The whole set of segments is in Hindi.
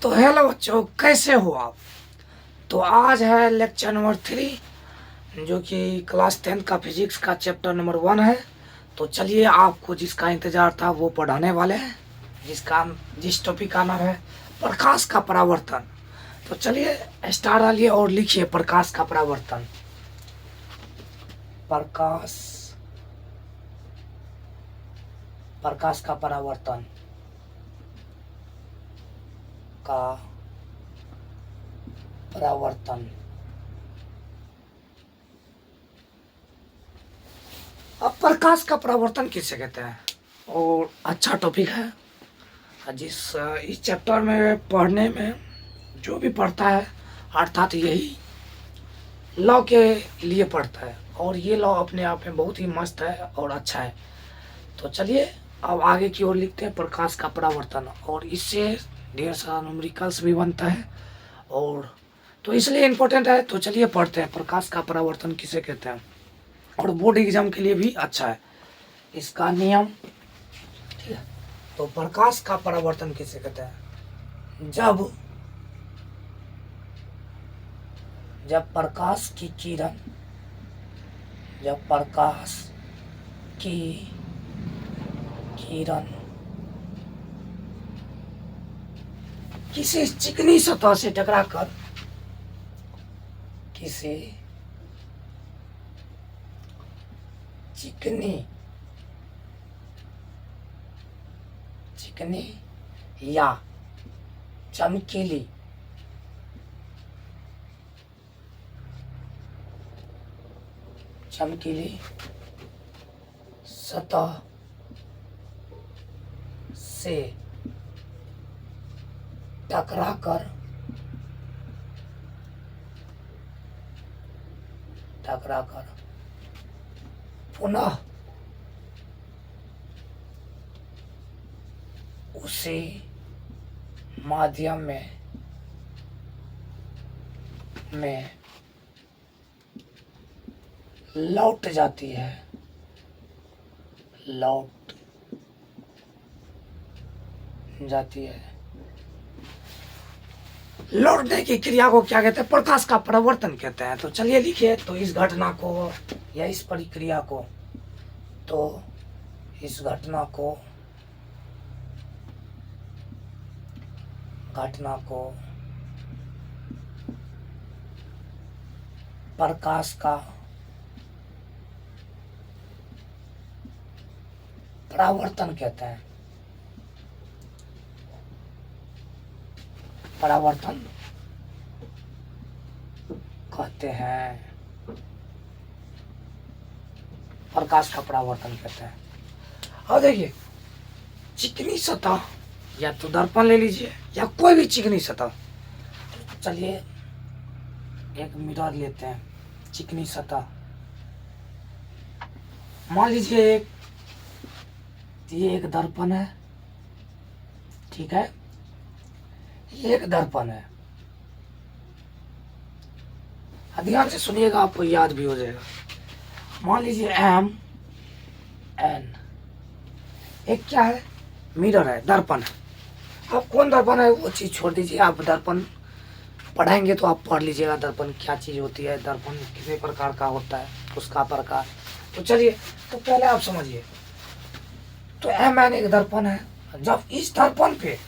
तो हेलो बच्चों, कैसे हो आप। तो आज है लेक्चर नंबर 3, जो कि क्लास 10 का फिजिक्स का चैप्टर नंबर 1 है। तो चलिए, आपको जिसका इंतजार था वो पढ़ाने वाले हैं, जिस टॉपिक का नाम है प्रकाश का परावर्तन। तो चलिए स्टार्ट डालिए और लिखिए प्रकाश का परावर्तन। प्रकाश का परावर्तन का परावर्तन। अब प्रकाश का परावर्तन किसे कहते हैं, और अच्छा टॉपिक है। इस चैप्टर में पढ़ने में जो भी पढ़ता है अर्थात यही लॉ के लिए पढ़ता है, और ये लॉ अपने आप में बहुत ही मस्त है और अच्छा है। तो चलिए अब आगे की ओर लिखते हैं प्रकाश का परावर्तन, और इससे ढेर सारा न्यूमेरिकल्स भी बनता है, और तो इसलिए इम्पोर्टेंट है। तो चलिए पढ़ते हैं प्रकाश का परावर्तन किसे कहते हैं, और बोर्ड एग्जाम के लिए भी अच्छा है इसका नियम। ठीक है, तो प्रकाश का परावर्तन किसे कहते हैं, जब प्रकाश की किरण किसी चिकनी सतह से टकराकर किसी चिकनी या चमकीली सतह से टकराकर पुनः उसी माध्यम में लौट जाती है। लौटने की क्रिया को क्या कहते हैं, प्रकाश का परावर्तन कहते हैं। तो चलिए लिखिए, तो इस घटना को या इस प्रक्रिया को, तो इस घटना को प्रकाश का परावर्तन कहते हैं। प्रकाश का परावर्तन कहते हैं। और देखिए, चिकनी सतह, या तो दर्पण ले लीजिए या कोई भी चिकनी सतह। चलिए एक मिरर लेते हैं, चिकनी सतह मान लीजिए ये एक दर्पण है। ठीक है, ये एक दर्पण है। ध्यान से सुनिएगा, आपको याद भी हो जाएगा। मान लीजिए M N एक क्या है, मिरर है, दर्पण है। अब कौन दर्पण है वो चीज़ छोड़ दीजिए, आप दर्पण पढ़ाएंगे तो आप पढ़ लीजिएगा दर्पण क्या चीज़ होती है, दर्पण कितने प्रकार का होता है, उसका प्रकार। तो चलिए, तो पहले आप समझिए, तो M N एक दर्पण है। जब इस दर्पण पे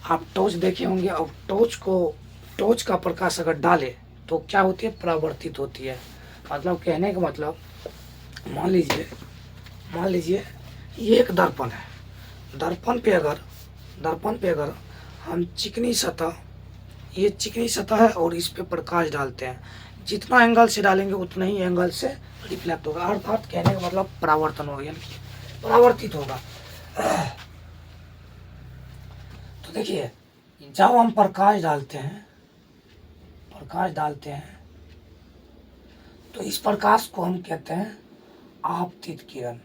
आप टॉर्च देखे होंगे, और टॉर्च का प्रकाश अगर डाले तो क्या होती है, परावर्तित होती है। मतलब कहने का मतलब, मान लीजिए ये एक दर्पण है। दर्पण पे अगर हम चिकनी सतह है और इस पे प्रकाश डालते हैं, जितना एंगल से डालेंगे उतना ही एंगल से रिफ्लेक्ट होगा, अर्थात कहने का मतलब परावर्तन होगा, यानी कि परावर्तित होगा। तो देखिए, जब हम प्रकाश डालते हैं तो इस प्रकाश को हम कहते हैं आपतित किरण।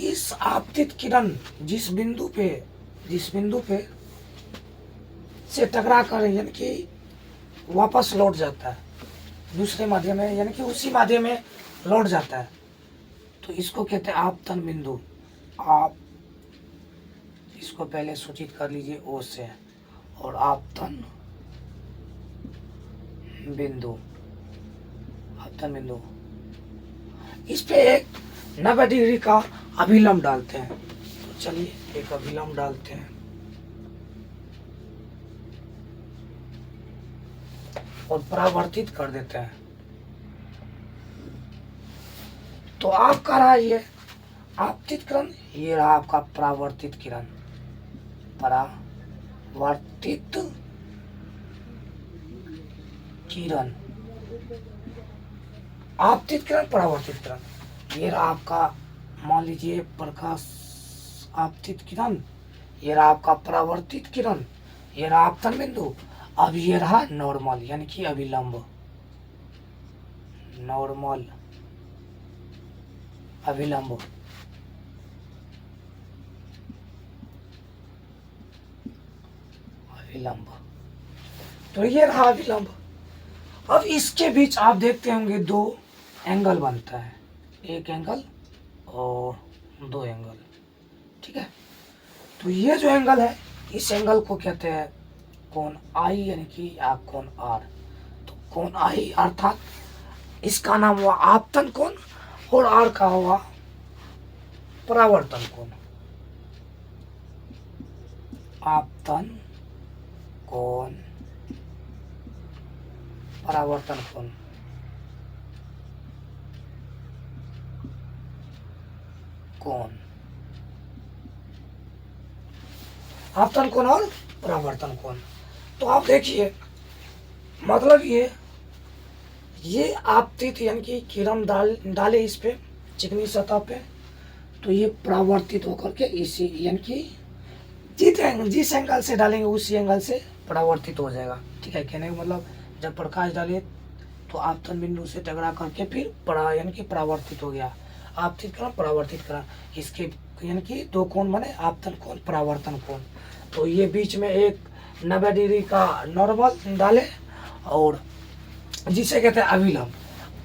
इस आपतित किरण जिस बिंदु पे से टकरा कर, यानी कि वापस लौट जाता है, दूसरे माध्यम में यानी कि उसी माध्यम में लौट जाता है, तो इसको कहते हैं आपतन बिंदु। आप इसको पहले सूचित कर लीजिए ओ से, और आपतन बिंदु, आपतन बिंदु। इस पे एक 90 डिग्री का अभिलंब डालते हैं। तो चलिए एक अभिलंब डालते हैं और परावर्तित कर देते हैं। तो आपका रहा ये आपतित किरण, ये रहा आपका परावर्तित किरण। परावर्तित किरण, आपतित किरण, परावर्तित किरण। ये रहा आपका, मान लीजिए प्रकाश आपतित किरण, ये रहा आपका परावर्तित किरण, ये रहा आपतन बिंदु। अब ये रहा नॉर्मल यानी कि अभिलंब, नॉर्मल अभिलंब। अभिलंब, तो ये रहा अभिलंब। अब इसके बीच आप देखते होंगे दो एंगल बनता है, एक एंगल और दो एंगल, ठीक है। तो ये जो एंगल है, इस एंगल को कहते हैं कोण आई यानी कि या कोण आर। तो कोण आई अर्थात इसका नाम हुआ आपतन कोण और आर का हुआ परावर्तन कोण। आपतन कोण, परावर्तन कोण। कोण, आपतन कोण और परावर्तन कोण। तो आप देखिए, मतलब ये आपतित यानी कि किरण डाले इस पे चिकनी सतह पे, तो ये परावर्तित होकर के इसी यानी कि जिस एंगल से डालेंगे उसी एंगल से परावर्तित हो जाएगा, ठीक है। कहने का मतलब जब प्रकाश डाले तो आपतन बिंदु से टकरा करके फिर यानी कि परावर्तित हो गया। आपतित करण, परावर्तित करण, इसके यानी कि दो कोण बने, आपतन कोण, परावर्तन कोण। तो ये बीच में एक 90 डिग्री का नॉर्मल डाले और जिसे कहते हैं अभिलंब।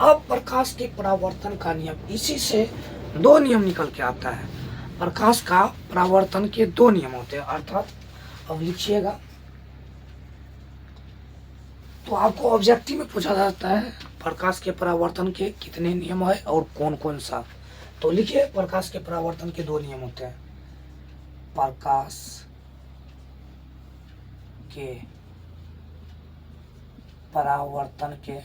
अब प्रकाश के परावर्तन का नियम, इसी से दो नियम निकल के आता है। प्रकाश का परावर्तन के दो नियम होते हैं, अर्थात अब लिखिएगा। तो आपको ऑब्जेक्टिव में पूछा जाता है प्रकाश के परावर्तन के कितने नियम है और कौन कौन सा। तो लिखिए, प्रकाश के परावर्तन के दो नियम होते हैं। प्रकाश के परावर्तन के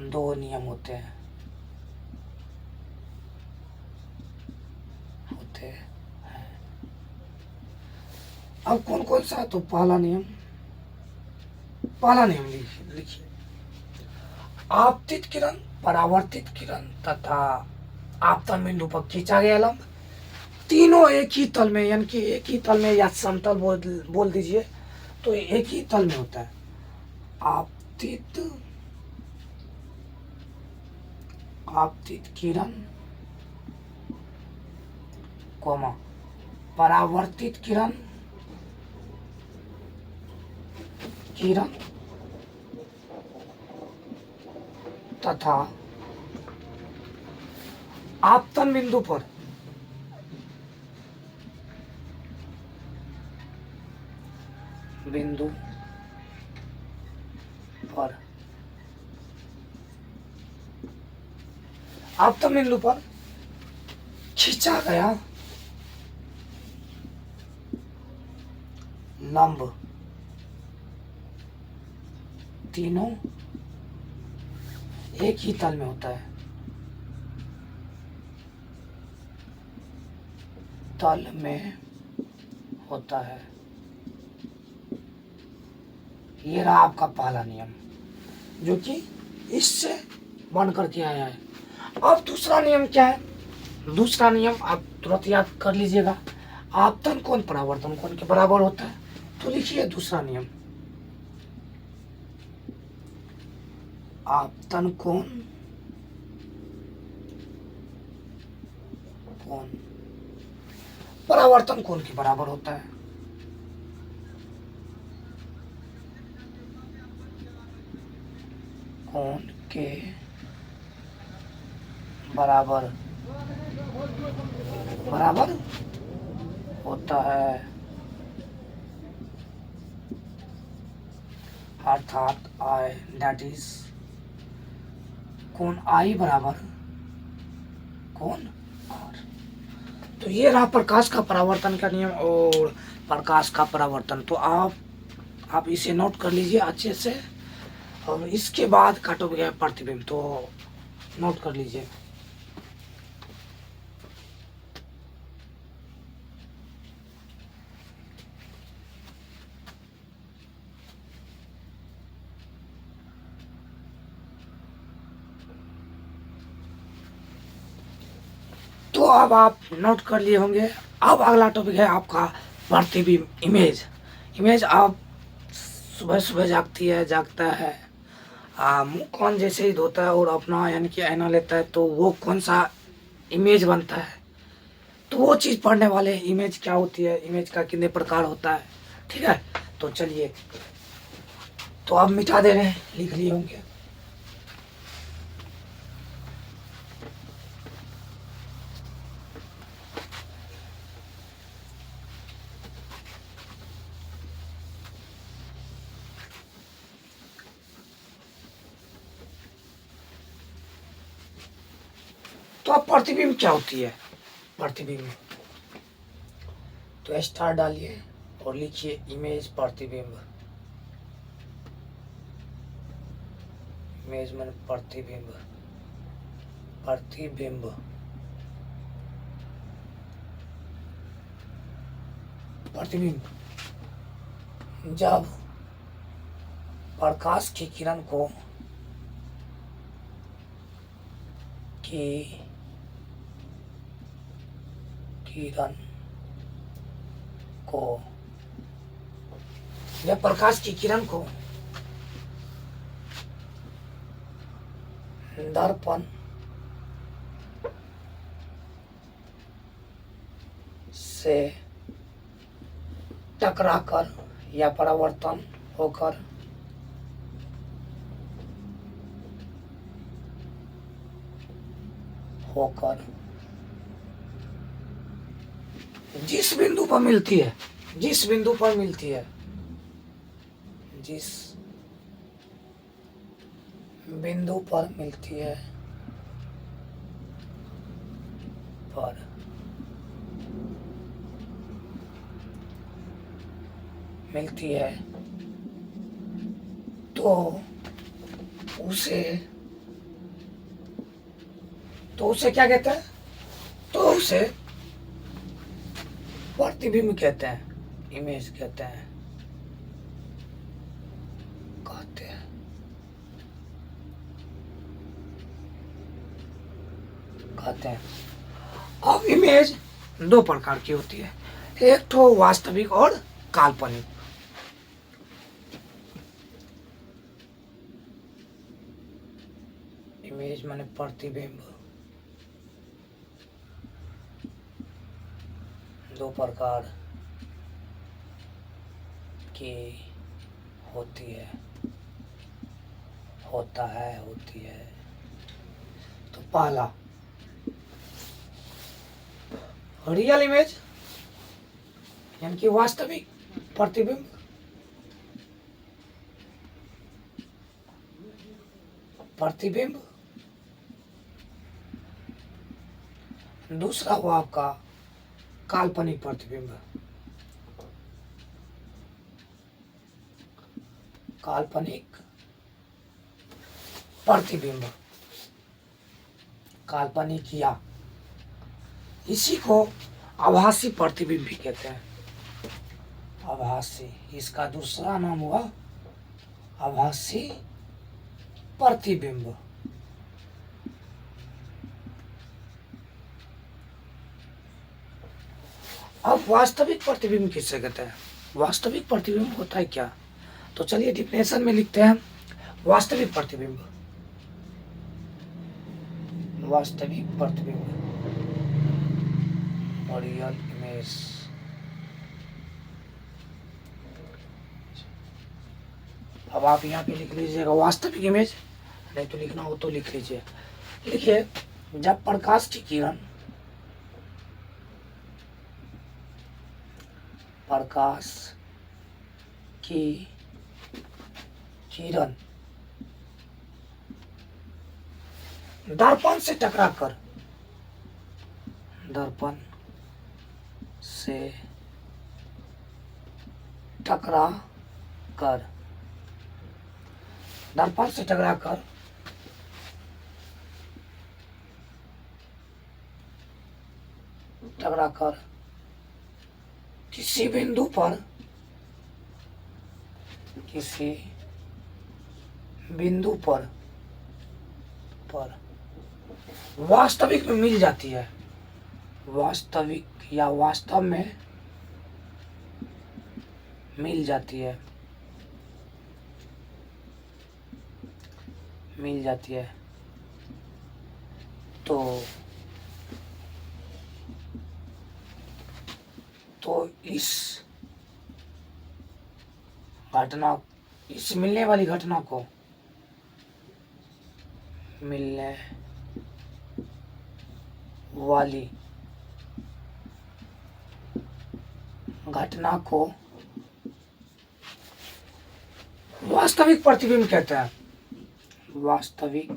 दो नियम होते हैं। अब कौन कौन सा, तो पहला नियम लिखिए, आपतित किरण, परावर्तित किरण तथा आपतन बिंदु पर खींचा गया लंब, तीनों एक ही तल में यानी कि एक ही तल में या समतल बोल दीजिए, तो एक ही तल में होता है। आपतित किरण कोमा परावर्तित किरण तथा आपतन बिंदु पर आपतन बिंदु पर खींचा गया लंब, तीनों एक ही तल में होता है। तल में होता है। ये रहा आपका पहला नियम जो कि इससे बन करके आया है। अब दूसरा नियम क्या है? दूसरा नियम आप तुरंत याद कर लीजिएगा, आपतन कोण परावर्तन कोण के बराबर होता है। तो लिखिए दूसरा नियम, आपतन कोण परावर्तन कोण के बराबर होता है। कोण के बराबर बराबर होता है, अर्थात आई दैट इज कोण आई बराबर कोण आर। तो ये रहा प्रकाश का परावर्तन का नियम और प्रकाश का परावर्तन। तो आप इसे नोट कर लीजिए अच्छे से, और इसके बाद का टॉपिक है प्रतिबिंब, तो नोट कर लीजिए। तो अब आप नोट कर लिए होंगे। अब अगला टॉपिक है आपका प्रतिबिंब, इमेज। इमेज आप सुबह सुबह जागता है, मुंह कौन जैसे ही धोता है और अपना यानी कि आईना लेता है, तो वो कौन सा इमेज बनता है, तो वो चीज़ पढ़ने वाले इमेज क्या होती है, इमेज का कितने प्रकार होता है। ठीक है, तो चलिए, तो आप मिटा दे रहे हैं, लिख लिए होंगे। तो अब प्रतिबिंब क्या होती है, प्रतिबिंब, तो स्टार डालिए और लिखिए इमेज प्रतिबिंब। इमेज में प्रतिबिंब, प्रतिबिंब, प्रतिबिंब जब प्रकाश की किरण को जब प्रकाश की किरण को दर्पण से टकराकर या परावर्तन होकर जिस बिंदु पर मिलती है, जिस बिंदु पर मिलती है, जिस बिंदु पर मिलती है पर मिलती है, तो उसे क्या कहते हैं, तो उसे प्रतिबिंब कहते हैं, इमेज कहते हैं, कहते हैं। अब इमेज दो प्रकार की होती है, एक तो वास्तविक और काल्पनिक। इमेज माने प्रतिबिंब दो प्रकार की होती है, होती है। तो पहला रियल इमेज यानी कि वास्तविक प्रतिबिंब, दूसरा हुआ आपका काल्पनिक प्रतिबिंब, काल्पनिक प्रतिबिंब, काल्पनिक या इसी को आभासी प्रतिबिंब भी कहते हैं, आभासी, इसका दूसरा नाम हुआ आभासी प्रतिबिंब। अब वास्तविक प्रतिबिंब किससे कहते हैं, वास्तविक प्रतिबिंब होता है क्या, तो चलिए डिफिनेशन में लिखते हैं। वास्तविक प्रतिबिंब, वास्तविक प्रतिबिंब और रियल इमेज, अब आप यहाँ पे लिख लीजिएगा वास्तविक इमेज नहीं तो लिखना हो तो लिख लीजिए। लिखिए, जब प्रकाश की किरण प्रकाश की किरण दर्पण से टकराकर दर्पण से टकरा कर दर्पण से टकराकर टकराकर किसी बिंदु पर किसी बिंदु पर वास्तविक में मिल जाती है। वास्तविक या वास्तव में मिल जाती है, मिल जाती है तो इस घटना, इस मिलने वाली घटना को मिलने वाली घटना को वास्तविक प्रतिबिंब कहते हैं। वास्तविक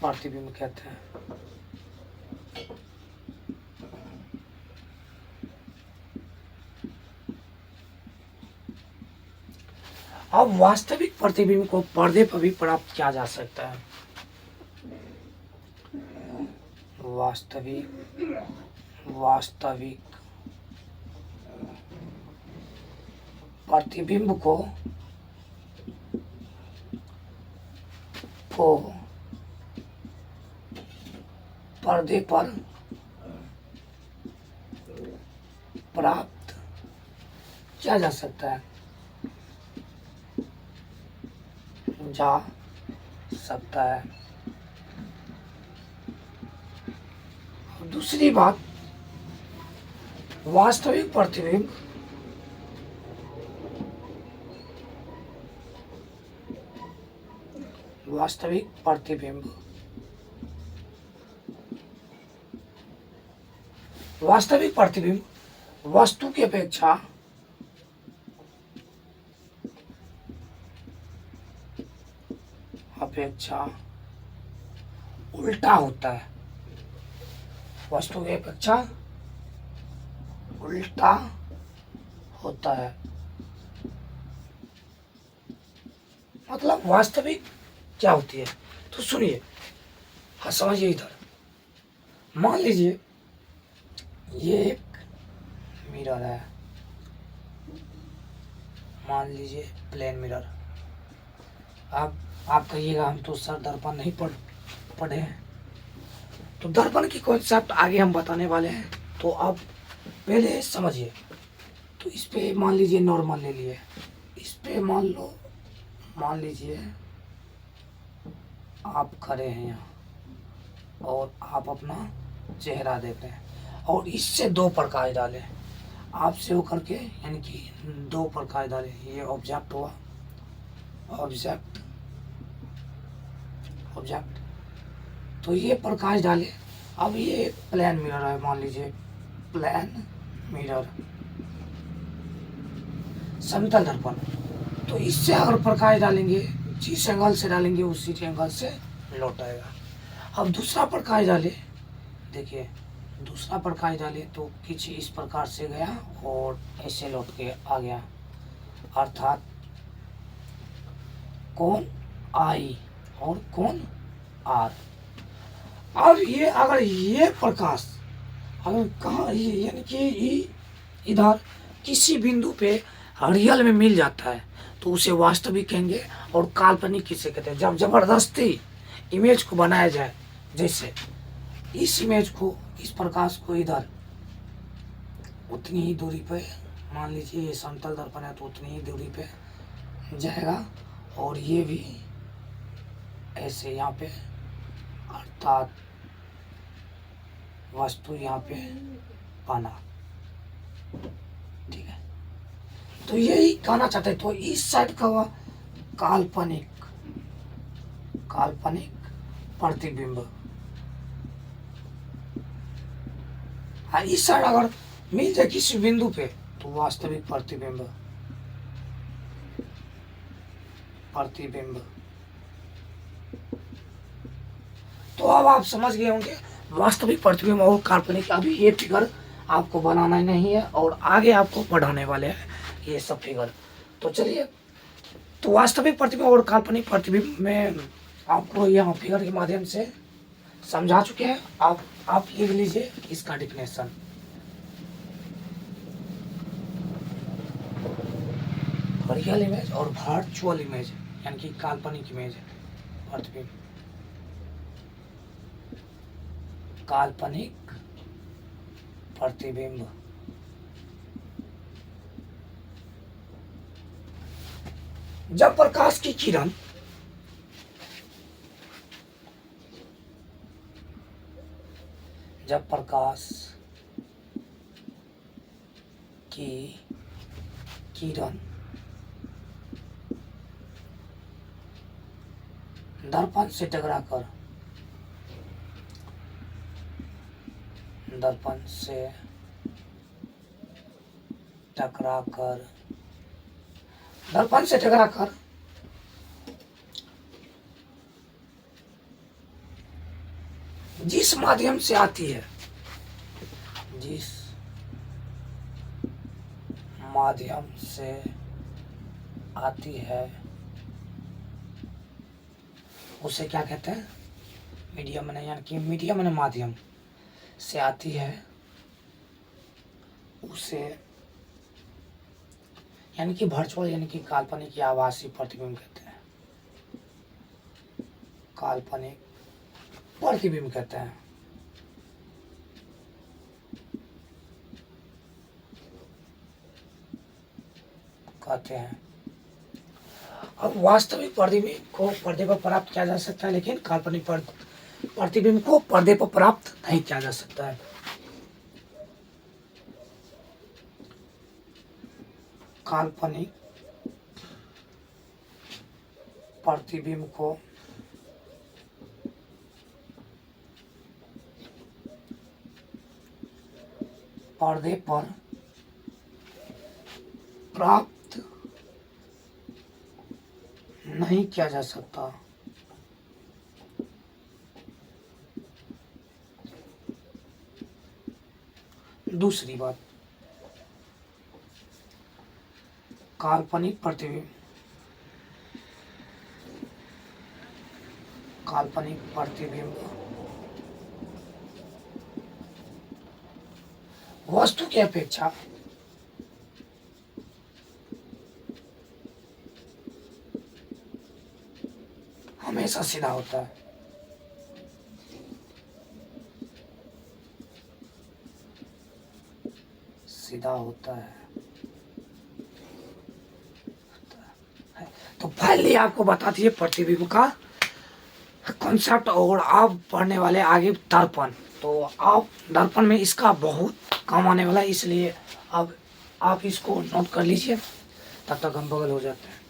प्रतिबिंब कहते हैं। अब वास्तविक प्रतिबिंब को पर्दे पर भी प्राप्त किया जा सकता है। वास्तविक प्रतिबिंब को पर्दे पर प्राप्त किया जा सकता है, दूसरी बात, वास्तविक प्रतिबिंब वास्तविक प्रतिबिंब वस्तु की अपेक्षा उल्टा होता है। वस्तु की अपेक्षा उल्टा होता है। मतलब वास्तविक क्या होती है, तो सुनिए, हाँ समझिए। इधर मान लीजिए ये एक मिरर है, मान लीजिए प्लेन मिरर। अब आप कहिएगा हम तो सर दर्पण नहीं पढ़े हैं, तो दर्पण की कॉन्सेप्ट आगे हम बताने वाले हैं, तो आप पहले समझिए। तो इस पे मान लीजिए नॉर्मल ले लिए, इस पे मान लीजिए आप खड़े हैं यहाँ और आप अपना चेहरा देख रहे हैं और इससे दो प्रकाश डालें, आपसे होकर के, यानी कि दो प्रकाश डालें। ये ऑब्जेक्ट हुआ, ऑब्जेक्ट, तो ये प्रकाश डाले। अब ये प्लेन मिरर है, मान लीजिए प्लेन मिरर, समतल दर्पण। तो इससे अगर प्रकाश डालेंगे, जिस एंगल से डालेंगे उसी एंगल से लौट आएगा। अब दूसरा प्रकाश डाले, देखिए दूसरा प्रकाश डाले तो कुछ इस प्रकार से गया और ऐसे लौट के आ गया, अर्थात कोण आई और कोण आर। अब ये अगर ये प्रकाश अगर कहाँ, यानी कि इधर किसी बिंदु पे रियल में मिल जाता है तो उसे वास्तविक कहेंगे, और काल्पनिक किसे कहते हैं, जब जबरदस्ती इमेज को बनाया जाए। जैसे इस इमेज को, इस प्रकाश को इधर उतनी ही दूरी पे, मान लीजिए ये समतल दर्पण है तो उतनी ही दूरी पे जाएगा, और ये भी ऐसे यहाँ पे, अर्थात वस्तु यहाँ पे बना, ठीक है। तो यही कहना चाहते हैं। तो इस साइड का हुआ काल्पनिक, काल्पनिक प्रतिबिंब। हाँ, इस साइड अगर मिल जाए किसी बिंदु पे तो वास्तविक प्रतिबिंब, प्रतिबिंब। तो अब आप समझ गए होंगे वास्तविक प्रतिबिंब और काल्पनिक। अभी ये फिगर आपको बनाना ही नहीं है और आगे आपको पढ़ाने वाले हैं ये सब फिगर। तो चलिए, तो वास्तविक प्रतिबिंब और काल्पनिक प्रतिबिंब में आपको यहाँ फिगर के माध्यम से समझा चुके हैं। आप लिख लीजिए इसका डिफिनेशन। रियल इमेज और वर्चुअल इमेज यानी कि काल्पनिक इमेज, प्रतिबिंब, काल्पनिक प्रतिबिंब। जब प्रकाश की किरण जब प्रकाश की किरण दर्पण से टकराकर, दर्पण से टकराकर, दर्पण से टकराकर जिस माध्यम से आती है, जिस माध्यम से आती है उसे क्या कहते हैं? मीडियम में, यानी कि मीडियम में माध्यम से आती है उसे यानी कि वर्चुअल यानी कि काल्पनिक या आभासी प्रतिबिंब कहते हैं, काल्पनिक प्रतिबिंब कहते हैं। कहते हैं अब वास्तविक प्रतिबिंब को पर्दे पर प्राप्त किया जा सकता है, लेकिन काल्पनिक प्रतिबिंब को पर्दे पर प्राप्त नहीं किया जा सकता है। काल्पनिक प्रतिबिंब को पर्दे पर प्राप्त नहीं किया जा सकता। दूसरी बात, काल्पनिक प्रतिबिंब, काल्पनिक प्रतिबिंब वस्तु की अपेक्षा हमेशा सीधा होता है। सीधा होता है। तो पहले आपको बता दिए प्रतिबिंब का कॉन्सेप्ट, और आप पढ़ने वाले आगे दर्पण। तो आप दर्पण में इसका बहुत काम आने वाला है, इसलिए अब आप इसको नोट कर लीजिए, तब तक हम बगल हो जाते हैं।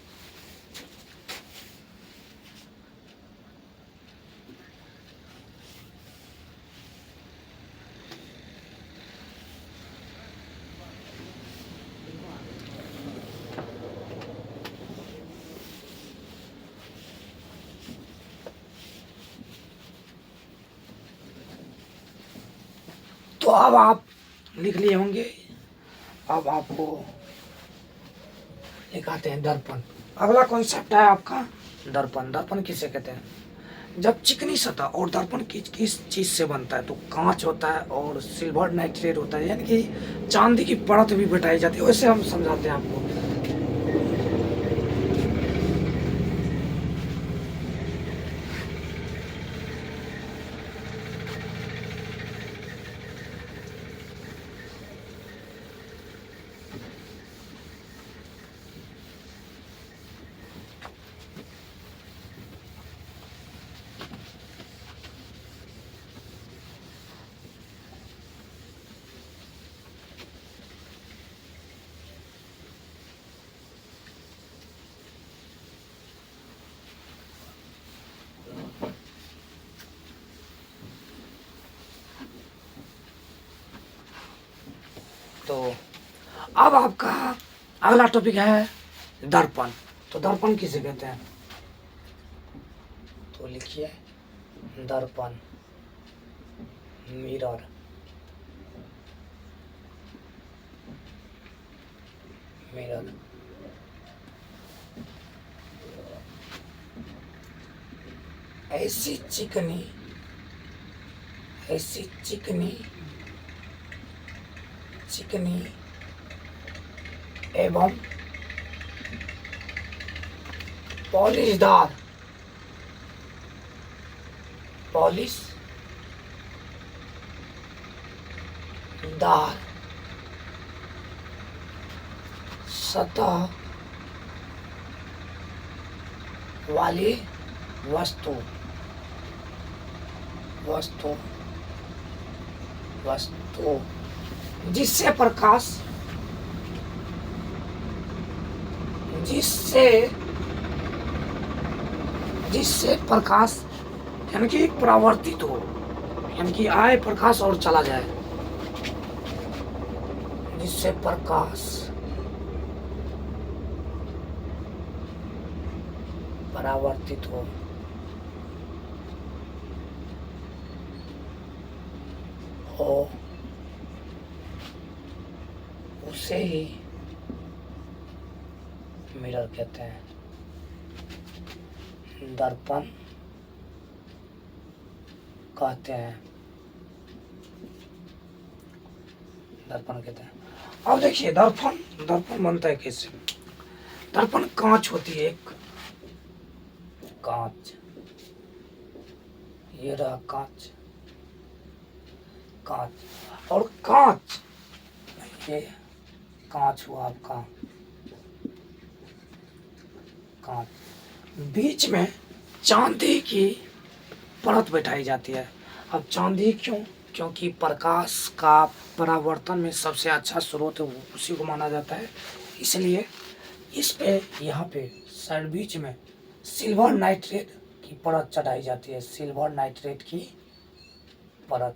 तो अब आप लिख लिए होंगे। अब आपको लिखाते हैं दर्पण। अगला कॉन्सेप्ट है आपका दर्पण। दर्पण किसे कहते हैं? जब चिकनी सतह, और दर्पण किस चीज से बनता है? तो कांच होता है और सिल्वर नाइट्रेट होता है, यानी कि चांदी की परत भी बिठाई जाती है। वैसे हम समझाते हैं आपको। तो अब आपका अगला टॉपिक है दर्पण। तो दर्पण किसे कहते हैं? तो लिखिए दर्पण, मिरर। मिरर ऐसी चिकनी चिकनी एवं पॉलिशदार सतह वाली वस्तु जिससे प्रकाश यानी कि परावर्तित हो, यानी कि आए प्रकाश और चला जाए, जिससे प्रकाश परावर्तित हो उसे ही मिरर कहते हैं। दर्पण कहते हैं, अब देखिए दर्पण बनता है कैसे? दर्पण कांच होती है, एक कांच, ये रहा कांच, और कांच, ये कांच हुआ आपका कांच, बीच में चांदी की परत बैठाई जाती है। अब चांदी क्यों? क्योंकि प्रकाश का परावर्तन में सबसे अच्छा स्रोत उसी को माना जाता है, इसलिए इस पे यहाँ पे साइड बीच में सिल्वर नाइट्रेट की परत चढ़ाई जाती है। सिल्वर नाइट्रेट की परत,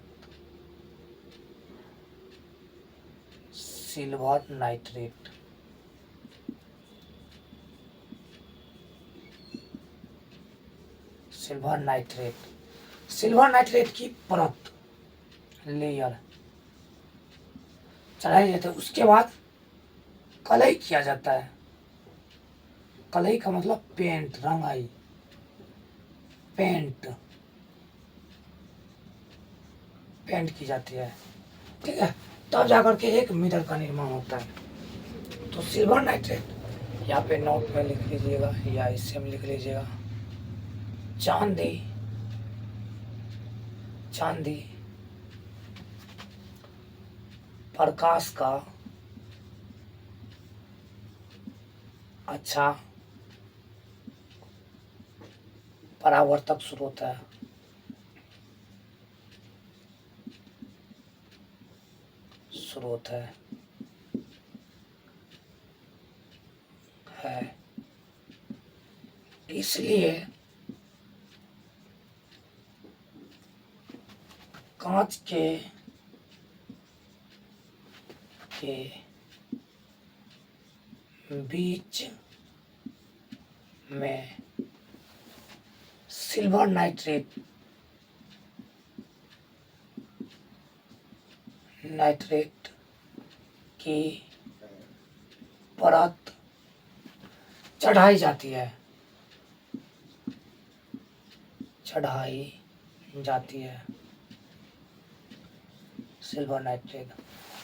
सिल्वर नाइट्रेट की परत, लेयर चढ़ाई जाती है। उसके बाद कलई किया जाता है। कलई का मतलब पेंट, रंगाई, पेंट की जाती है, ठीक है। तब जाकर के एक मिरर का निर्माण होता है। तो सिल्वर नाइट्रेट यहाँ पे नोट में लिख लीजिएगा या इससे में लिख लीजिएगा, चांदी प्रकाश का अच्छा परावर्तक स्रोत है, इसलिए कांच के बीच में सिल्वर नाइट्रेट की परत चढ़ाई जाती है, सिल्वर नाइट्रेट।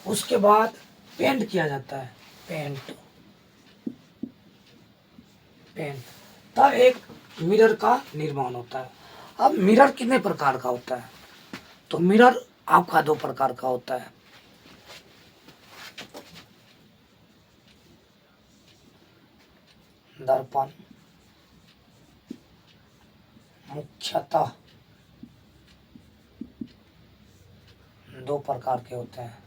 उसके बाद पेंट किया जाता है, पेंट, तब एक मिरर का निर्माण होता है। अब मिरर कितने प्रकार का होता है? तो मिरर आपका 2 प्रकार का होता है। दर्पण मुख्यतः 2 प्रकार के होते हैं,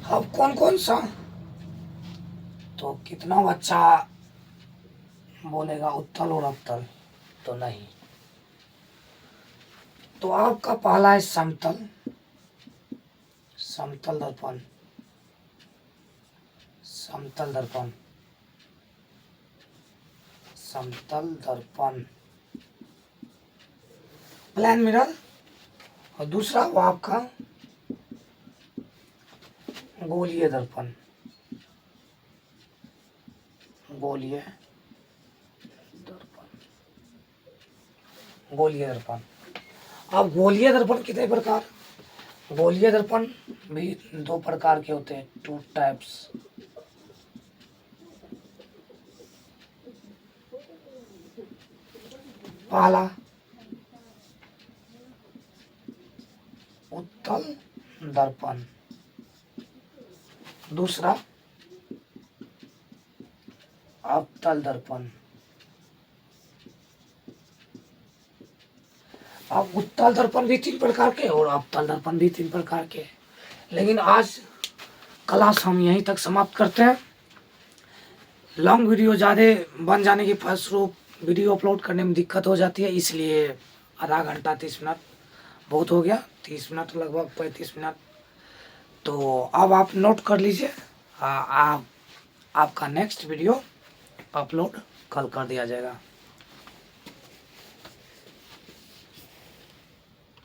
अब कौन कौन सा? तो कितना बच्चा बोलेगा उत्तल और अवतल, तो नहीं। तो आपका पहला है समतल, समतल दर्पण, समतल दर्पण, समतल दर्पण, प्लेन मिरर। और दूसरा वो आपका गोलीय दर्पण, गोलीय दर्पण, गोलीय दर्पण। अब गोलीय दर्पण कितने प्रकार, गोलीय दर्पण भी दो प्रकार के होते हैं, टू टाइप्स। पहला उत्तल दर्पण, दूसरा अवतल दर्पण। अब उत्तल दर्पण भी 3 प्रकार के और अवतल दर्पण भी 3 प्रकार के। लेकिन आज क्लास हम यहीं तक समाप्त करते हैं। लॉन्ग वीडियो ज़्यादा बन जाने के फलस्वरूप वीडियो अपलोड करने में दिक्कत हो जाती है, इसलिए आधा घंटा 30 मिनट बहुत हो गया, 30 मिनट लगभग 35 मिनट। तो अब आप नोट कर लीजिए, आपका नेक्स्ट वीडियो अपलोड कल कर दिया जाएगा।